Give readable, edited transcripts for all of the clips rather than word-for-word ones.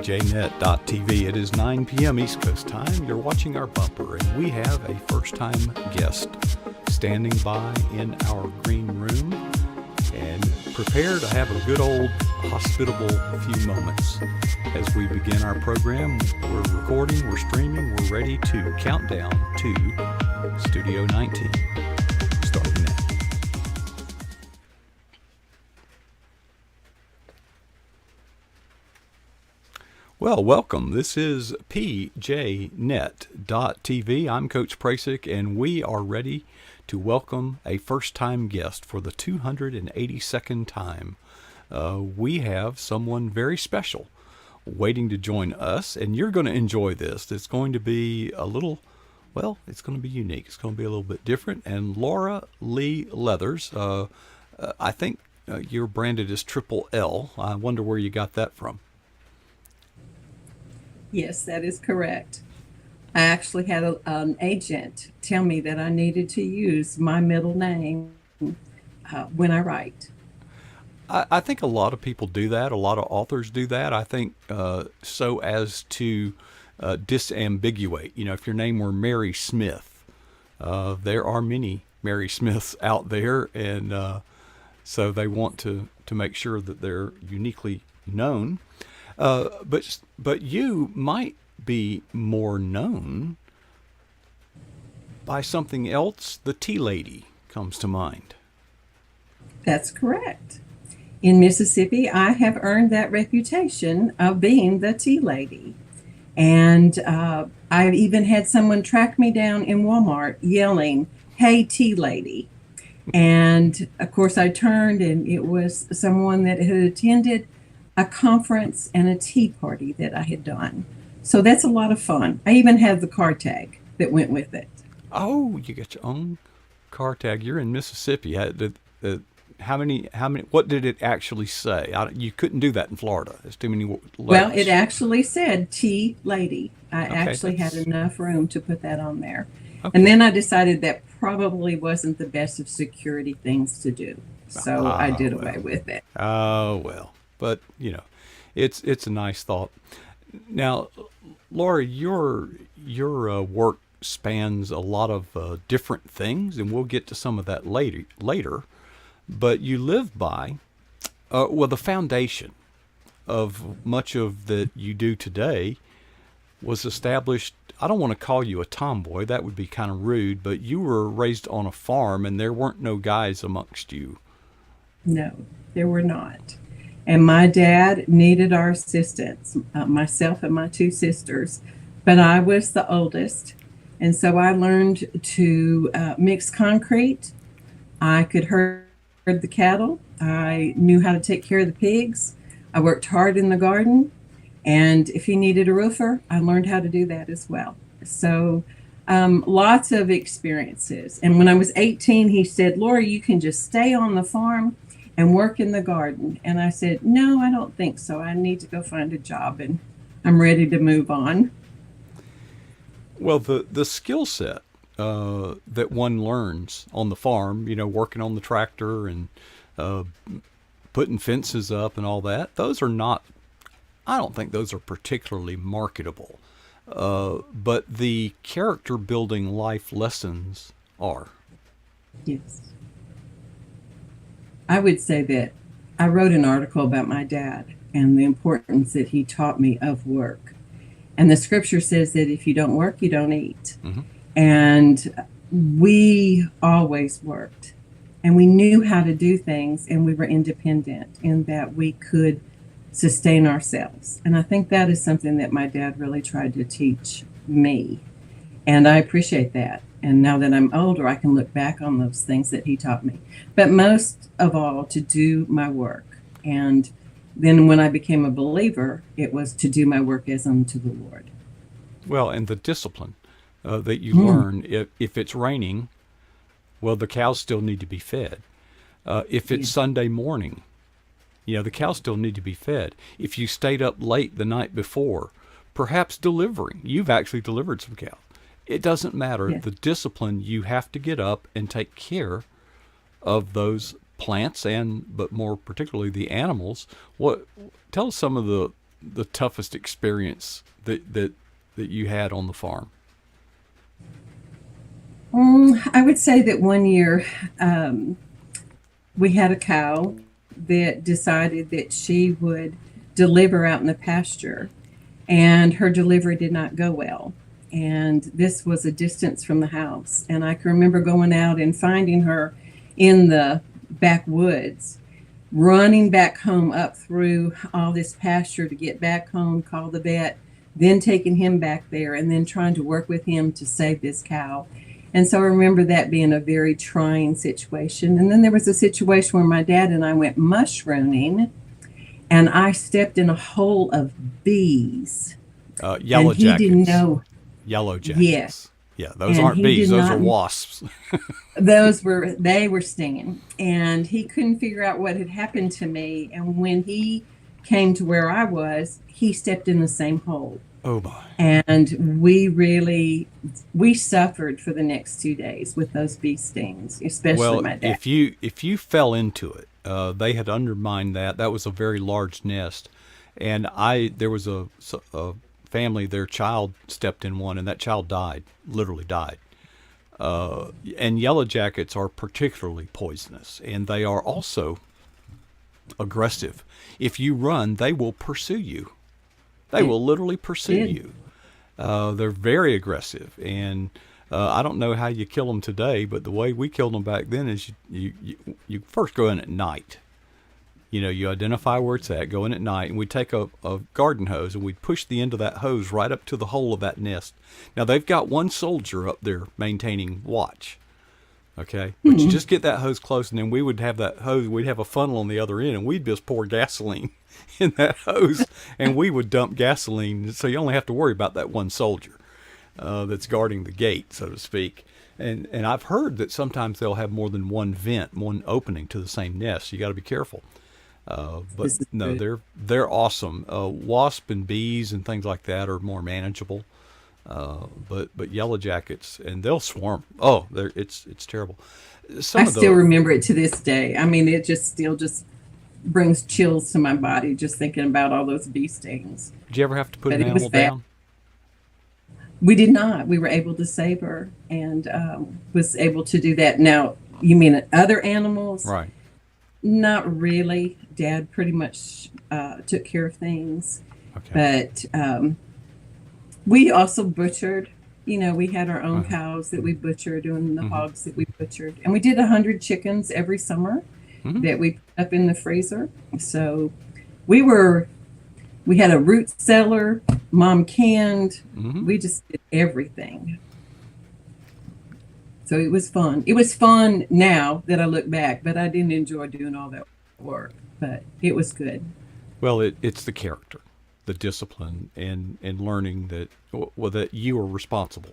pjnet.tv. It is 9 p.m. East Coast time. You're watching our bumper, and we have a first-time guest standing by in our green room and prepare to have a good old hospitable few moments. As we begin our program, we're recording, we're streaming, we're ready to count down to Studio 19, starting now. Well, welcome. This is pjnet.tv. I'm Coach Prasick, and we are ready to welcome a first-time guest for the 282nd time. We have someone very special waiting to join us, and you're going to enjoy this. It's going to be a little, well, it's going to be unique. It's going to be a little bit different. And Laura Lee Leathers, I think you're branded as Triple L. I wonder where you got that from. Yes, that is correct. I actually had an agent tell me that I needed to use my middle name when I write. I think a lot of people do that. A lot of authors do that. I think so as to disambiguate. You know, if your name were Mary Smith, there are many Mary Smiths out there, and so they want to make sure that they're uniquely known. But you might be more known by something else. The Tea Lady comes to mind. That's correct. In Mississippi, I have earned that reputation of being the tea lady. And I've even had someone track me down in Walmart yelling, "Hey, tea lady." And of course, I turned, and it was someone that had attended a conference and a tea party that I had done. So that's a lot of fun. I even have the car tag that went with it. Oh, you got your own car tag. You're in Mississippi. How many, what did it actually say? You couldn't do that in Florida. There's too many letters. Well, it actually said tea lady. I Okay, actually had enough room to put that on there. Okay. And then I decided that probably wasn't the best of security things to do. So I did away with it. Oh, well. But, you know, it's a nice thought. Now, Laura, your work spans a lot of different things, and we'll get to some of that later. But you live by, the foundation of much of that you do today was established. I don't want to call you a tomboy. That would be kind of rude, but you were raised on a farm, and there weren't no guys amongst you. No, there were not. And my dad needed our assistance, myself and my two sisters, but I was the oldest. And so I learned to mix concrete. I could herd the cattle. I knew how to take care of the pigs. I worked hard in the garden. And if he needed a roofer, I learned how to do that as well. So lots of experiences. And when I was 18, he said, "Laura, you can just stay on the farm and work in the garden." And I said, "No, I don't think so. I need to go find a job, and I'm ready to move on." Well, the skill set that one learns on the farm, you know, working on the tractor and putting fences up and all that, those are not, I don't think those are particularly marketable. But the character building life lessons are. Yes. I would say that I wrote an article about my dad and the importance that he taught me of work. And the scripture says that if you don't work, you don't eat. Mm-hmm. And we always worked, and we knew how to do things, and we were independent in that we could sustain ourselves. And I think that is something that my dad really tried to teach me. And I appreciate that. And now that I'm older, I can look back on those things that he taught me. But most of all, to do my work. And then when I became a believer, it was to do my work as unto the Lord. Well, and the discipline that you learn. If it's raining, well, the cows still need to be fed. If it's Sunday morning, you know, the cows still need to be fed. If you stayed up late the night before, perhaps delivering, you've actually delivered some cows. It doesn't matter. Yeah. The discipline, you have to get up and take care of those plants but more particularly the animals. Tell us some of the toughest experience that you had on the farm? I would say that one year we had a cow that decided that she would deliver out in the pasture, and her delivery did not go well. And this was a distance from the house. And I can remember going out and finding her in the backwoods, running back home up through all this pasture to get back home, call the vet, then taking him back there, and then trying to work with him to save this cow. And so I remember that being a very trying situation. And then there was a situation where my dad and I went mushrooming, and I stepped in a hole of bees. Yellow and he jackets. didn't know. Yellow jackets. Yes. Yeah, those And aren't he bees. did Those not- are wasps. They were stinging, and he couldn't figure out what had happened to me. And when he came to where I was, he stepped in the same hole. Oh my. And we suffered for the next 2 days with those bee stings, especially Well, my dad. if you fell into it, they had undermined that. That was a very large nest, and there was a family. Their child stepped in one, and that child died, literally died. And yellow jackets are particularly poisonous, and they are also aggressive. If you run, they will pursue you. They will literally pursue you. They're very aggressive, and I don't know how you kill them today, but the way we killed them back then is you first go in at night. You identify where it's at, go in at night, and we take a garden hose and we'd push the end of that hose right up to the hole of that nest. Now they've got one soldier up there maintaining watch. Okay, but you just get that hose close, and then we would have that hose. We'd have a funnel on the other end, and we'd just pour gasoline in that hose, and we would dump gasoline. So you only have to worry about that one soldier that's guarding the gate, so to speak. And I've heard that sometimes they'll have more than one vent, one opening to the same nest. You got to be careful. But no, they're awesome. Wasp and bees and things like that are more manageable. But yellow jackets, and they'll swarm. Oh, it's terrible. I still remember it to this day. I mean, it still brings chills to my body just thinking about all those bee stings. Did you ever have to put But an it was animal bad. down? We did not. We were able to save her, and was able to do that. Now, you mean other animals? Right. Not really. Dad pretty much took care of things. Okay. But we also butchered. We had our own cows that we butchered, and the hogs that we butchered. And we did 100 chickens every summer that we put up in the freezer. So we had a root cellar, Mom canned. We just did everything. So it was fun. It was fun now that I look back, but I didn't enjoy doing all that work. But it was good. Well, it's the character, the discipline, and learning that you are responsible.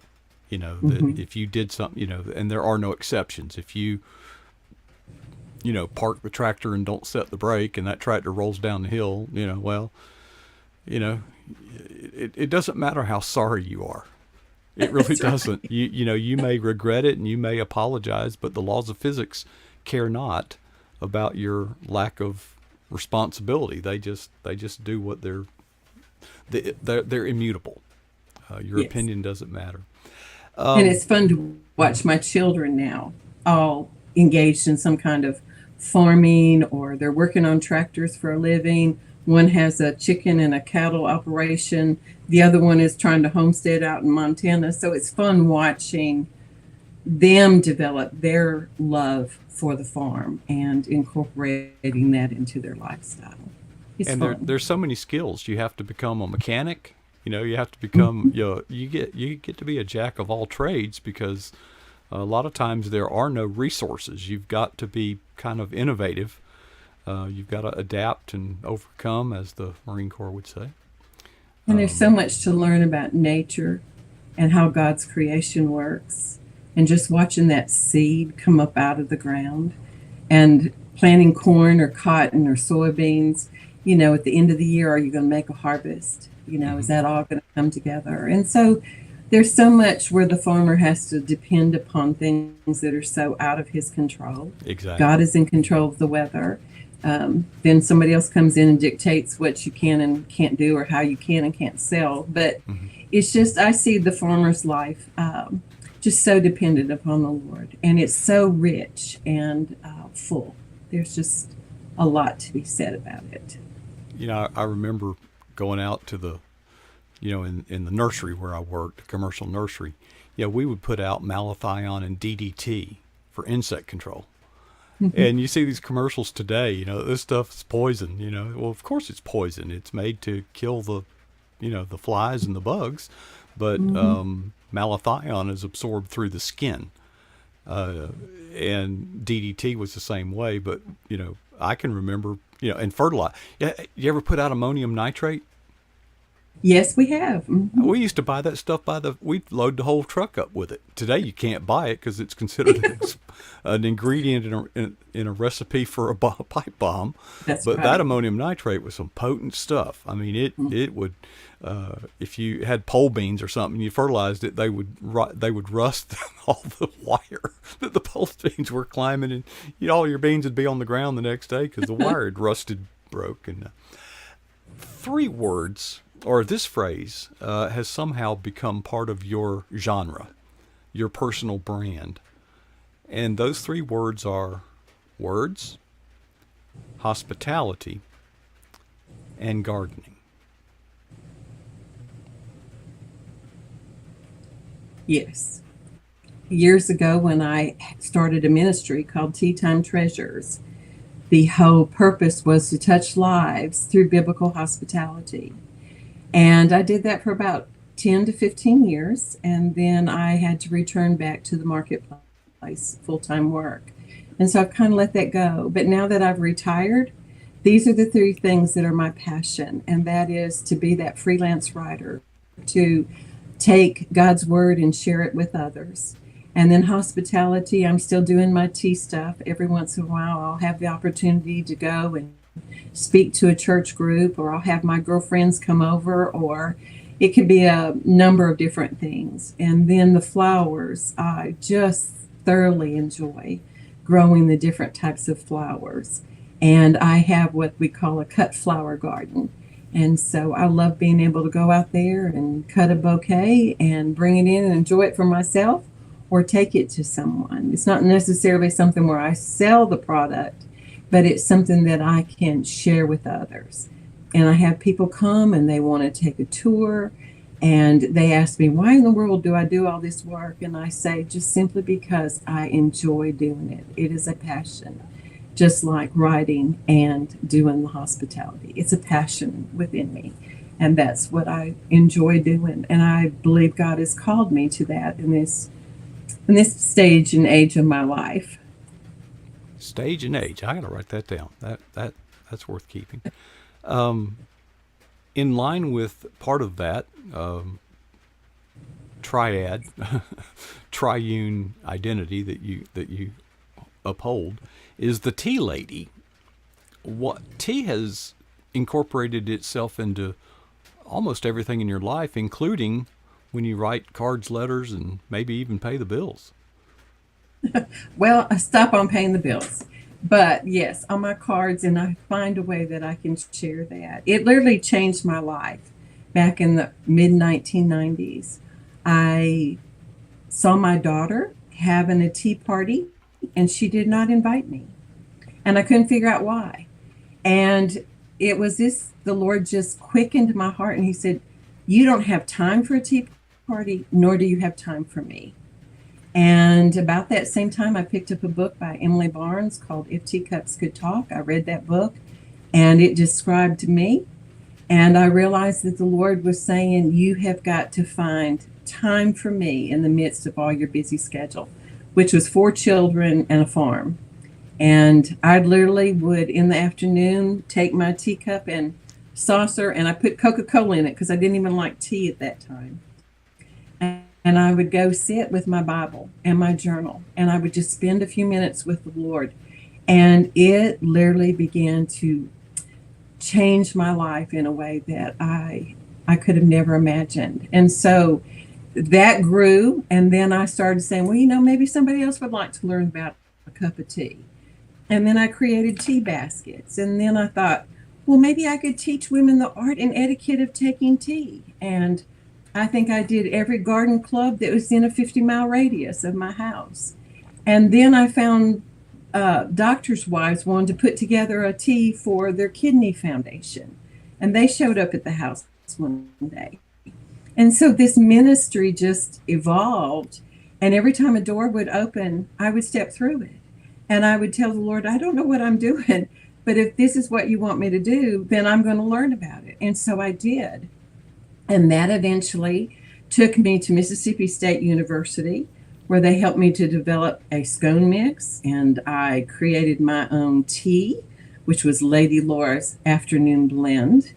That if you did something, and there are no exceptions. If you park the tractor and don't set the brake, and that tractor rolls down the hill, it doesn't matter how sorry you are. It really doesn't. Right. You may regret it and you may apologize, but the laws of physics care not about your lack of responsibility. They just do what they're immutable. Your opinion doesn't matter. And it's fun to watch my children now all engaged in some kind of farming, or they're working on tractors for a living. One has a chicken and a cattle operation. The other one is trying to homestead out in Montana. So it's fun watching them develop their love for the farm and incorporating that into their lifestyle. It's fun. There's so many skills. You have to become a mechanic. You have to become you get to be a jack of all trades, because a lot of times there are no resources. You've got to be kind of innovative. You've got to adapt and overcome, as the Marine Corps would say. And there's so much to learn about nature and how God's creation works, and just watching that seed come up out of the ground, and planting corn or cotton or soybeans. At the end of the year, are you going to make a harvest? Is that all going to come together? And so there's so much where the farmer has to depend upon things that are so out of his control. Exactly. God is in control of the weather. Then somebody else comes in and dictates what you can and can't do, or how you can and can't sell. But it's just, I see the farmer's life just so dependent upon the Lord, and it's so rich and full. There's just a lot to be said about it. I remember going out to the, in the nursery where I worked, a commercial nursery. We would put out malathion and DDT for insect control. And you see these commercials today, this stuff's poison, Well, of course it's poison. It's made to kill the flies and the bugs. But malathion is absorbed through the skin. And DDT was the same way. But, I can remember, and fertilizer. You ever put out ammonium nitrate? Yes, we have. We used to buy that stuff we'd load the whole truck up with it. Today you can't buy it because it's considered an ingredient in a recipe for a pipe bomb. That's but right. That ammonium nitrate was some potent stuff. I mean, it would, if you had pole beans or something, you fertilized it, they would rust all the wire that the pole beans were climbing, and all your beans would be on the ground the next day because the wire had rusted, broke. And 3 words. Or this phrase has somehow become part of your genre, your personal brand. And those 3 words are words, hospitality, and gardening. Yes. Years ago, when I started a ministry called Tea Time Treasures, the whole purpose was to touch lives through biblical hospitality. And I did that for about 10 to 15 years, and then I had to return back to the marketplace, full-time work. And so I've kind of let that go. But now that I've retired, these are the 3 things that are my passion, and that is to be that freelance writer, to take God's word and share it with others. And then hospitality, I'm still doing my tea stuff. Every once in a while, I'll have the opportunity to go and speak to a church group, or I'll have my girlfriends come over, or it could be a number of different things. And then the flowers, I just thoroughly enjoy growing the different types of flowers. And I have what we call a cut flower garden. And so I love being able to go out there and cut a bouquet and bring it in and enjoy it for myself, or take it to someone. It's not necessarily something where I sell the product, but it's something that I can share with others. And I have people come and they want to take a tour, and they ask me, why in the world do I do all this work? And I say, just simply because I enjoy doing it. It is a passion, just like writing and doing the hospitality. It's a passion within me, and that's what I enjoy doing. And I believe God has called me to that in this stage and age of my life. Stage and age. I got to write that down. That's worth keeping. In line with part of that triad, triune identity that you uphold, is the tea lady. What tea has incorporated itself into almost everything in your life, including when you write cards, letters, and maybe even pay the bills. Well, I stop on paying the bills. But yes, on my cards, and I find a way that I can share that. It literally changed my life back in the mid-1990s. I saw my daughter having a tea party, and she did not invite me. And I couldn't figure out why. And it was the Lord just quickened my heart, and he said, you don't have time for a tea party, nor do you have time for me. And about that same time, I picked up a book by Emily Barnes called If Teacups Could Talk. I read that book, and it described me. And I realized that the Lord was saying, you have got to find time for me in the midst of all your busy schedule, which was 4 children and a farm. And I literally would, in the afternoon, take my teacup and saucer, and I put Coca-Cola in it because I didn't even like tea at that time. And I would go sit with my Bible and my journal, and I would just spend a few minutes with the Lord. And it literally began to change my life in a way that I could have never imagined. And so that grew. And then I started saying, well, maybe somebody else would like to learn about a cup of tea. And then I created tea baskets. And then I thought, well, maybe I could teach women the art and etiquette of taking tea. And I think I did every garden club that was in a 50-mile radius of my house. And then I found doctors' wives wanted to put together a tea for their kidney foundation. And they showed up at the house one day. And so this ministry just evolved. And every time a door would open, I would step through it. And I would tell the Lord, I don't know what I'm doing, but if this is what you want me to do, then I'm going to learn about it. And so I did. And that eventually took me to Mississippi State University, where they helped me to develop a scone mix. And I created my own tea, which was Lady Laura's Afternoon Blend.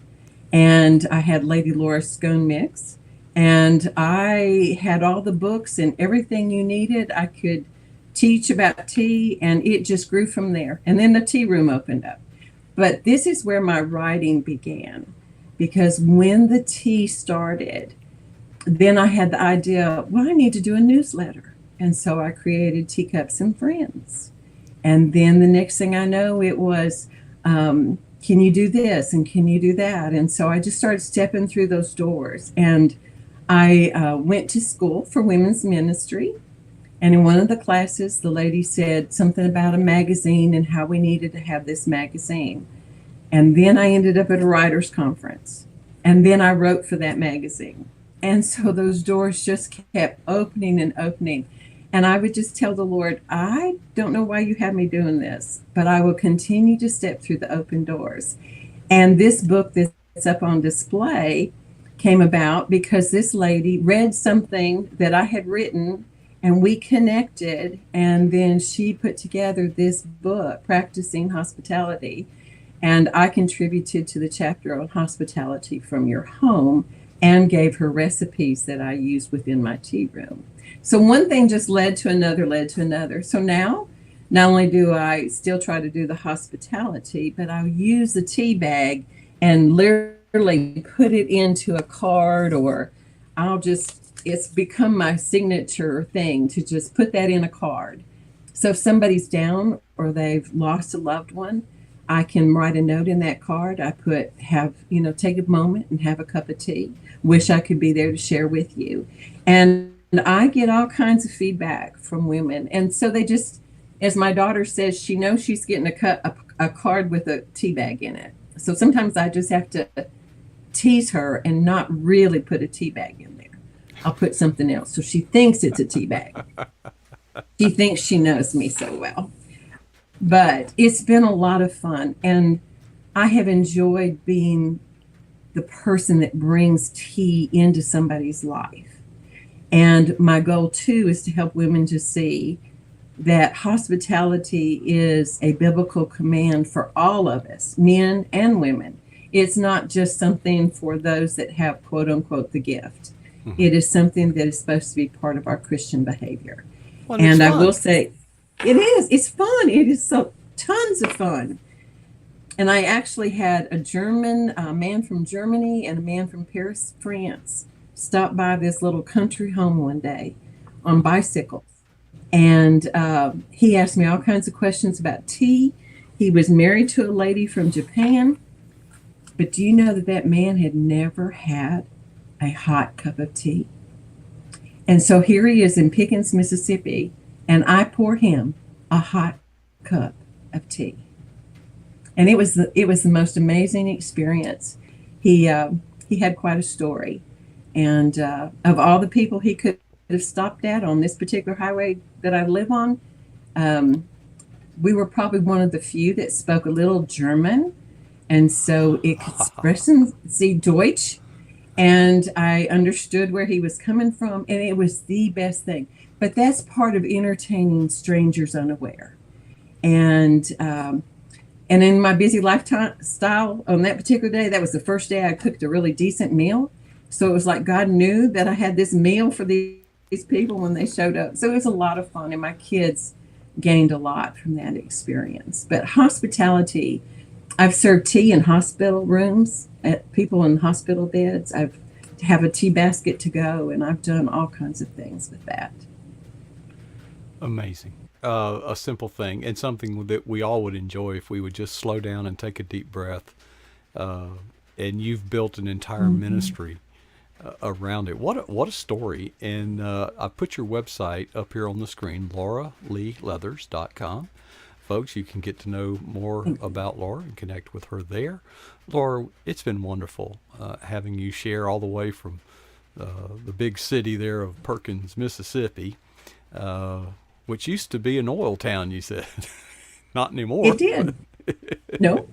And I had Lady Laura's scone mix. And I had all the books and everything you needed. I could teach about tea, and it just grew from there. And then the tea room opened up. But this is where my writing began, because when the tea started, then I had the idea, well, I need to do a newsletter. And so I created Teacups and Friends. And then the next thing I know, it was, can you do this? And can you do that? And so I just started stepping through those doors. And I went to school for women's ministry. And in one of the classes, the lady said something about a magazine and how we needed to have this magazine. And then I ended up at a writer's conference. And then I wrote for that magazine. And so those doors just kept opening and opening. And I would just tell the Lord, I don't know why you have me doing this, but I will continue to step through the open doors. And this book that's up on display came about because this lady read something that I had written, and we connected, and then she put together this book, Practicing Hospitality, and I contributed to the chapter on hospitality from your home and gave her recipes that I used within my tea room. So one thing just led to another, led to another. So now, not only do I still try to do the hospitality, but I'll use the tea bag and literally put it into a card, or it's become my signature thing to just put that in a card. So if somebody's down or they've lost a loved one, I can write a note in that card. I put, take a moment and have a cup of tea. Wish I could be there to share with you. And I get all kinds of feedback from women. And so they just, as my daughter says, she knows she's getting a card with a tea bag in it. So sometimes I just have to tease her and not really put a tea bag in there. I'll put something else. So she thinks it's a tea bag. She thinks she knows me so well. But it's been a lot of fun. And I have enjoyed being the person that brings tea into somebody's life. And my goal, too, is to help women to see that hospitality is a biblical command for all of us, men and women. It's not just something for those that have, quote unquote, the gift. Mm-hmm. It is something that is supposed to be part of our Christian behavior. Well, and I will say, it is. It's fun. It is so tons of fun. And I actually had a man from Germany and a man from Paris, France, stop by this little country home one day on bicycles. And he asked me all kinds of questions about tea. He was married to a lady from Japan. But do you know that man had never had a hot cup of tea? And so here he is in Pickens, Mississippi, and I pour him a hot cup of tea. And it was the most amazing experience. He had quite a story. And of all the people he could have stopped at on this particular highway that I live on, we were probably one of the few that spoke a little German. And so ich sprechen Sie Deutsch. And I understood where he was coming from, and it was the best thing. But that's part of entertaining strangers unaware. And in my busy lifestyle on that particular day, that was the first day I cooked a really decent meal. So it was like God knew that I had this meal for these people when they showed up. So it was a lot of fun, and my kids gained a lot from that experience. But hospitality, I've served tea in hospital rooms, at people in hospital beds. I've have a tea basket to go, and I've done all kinds of things with that. Amazing. A simple thing and something that we all would enjoy if we would just slow down and take a deep breath. Uh, and you've built an entire Hmm. ministry around it. What a story. And I put your website up here on the screen, lauraleeleathers.com. Folks, you can get to know more Thank you. about Laura and connect with her there. Laura, it's been wonderful having you share all the way from the big city there of Perkins, Mississippi, uh, which used to be an oil town, you said. Not It anymore. did. No,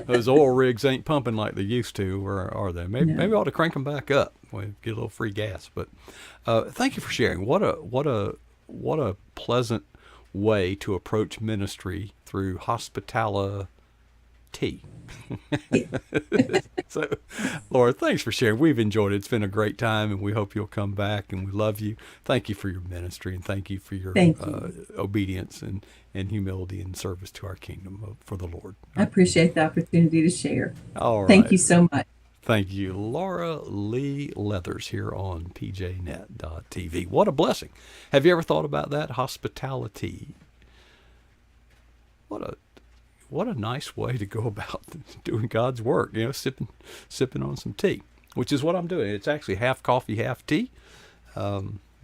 Those oil rigs ain't pumping like they used to, or are they? Maybe no. I ought to crank them back up. We get a little free gas. But thank you for sharing. What a pleasant way to approach ministry through hospitality. Yeah. So, Laura, thanks for sharing. We've enjoyed it. It's been a great time, and we hope you'll come back. And we love you. Thank you for your ministry, and thank you for your Thank you. obedience and humility and service to our kingdom for the Lord. I appreciate the opportunity to share. All Thank right. you so much. Thank you, Laura Lee Leathers here on pjnet.tv. What a blessing. Have you ever thought about that? Hospitality. What a what a nice way to go about doing God's work, sipping on some tea, which is what I'm doing. It's actually half coffee, half tea.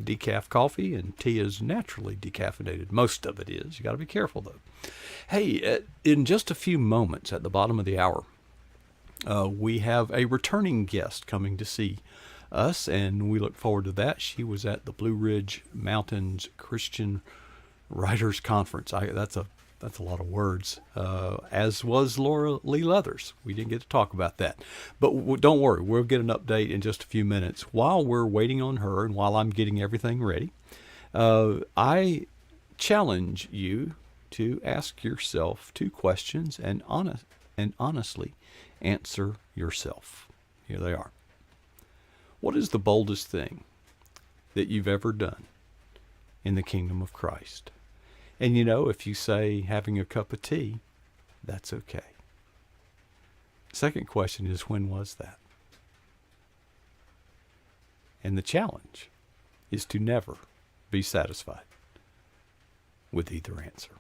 Decaf coffee, and tea is naturally decaffeinated. Most of it is. You got to be careful, though. Hey, in just a few moments at the bottom of the hour, we have a returning guest coming to see us, and we look forward to that. She was at the Blue Ridge Mountains Christian Writers Conference. That's a lot of words. As was Laura Lee Leathers. We didn't get to talk about that, but don't worry, we'll get an update in just a few minutes. While we're waiting on her, and while I'm getting everything ready, I challenge you to ask yourself two questions and honestly answer yourself. Here they are. What is the boldest thing that you've ever done in the kingdom of Christ? And if you say having a cup of tea, that's okay. Second question is, when was that? And the challenge is to never be satisfied with either answer.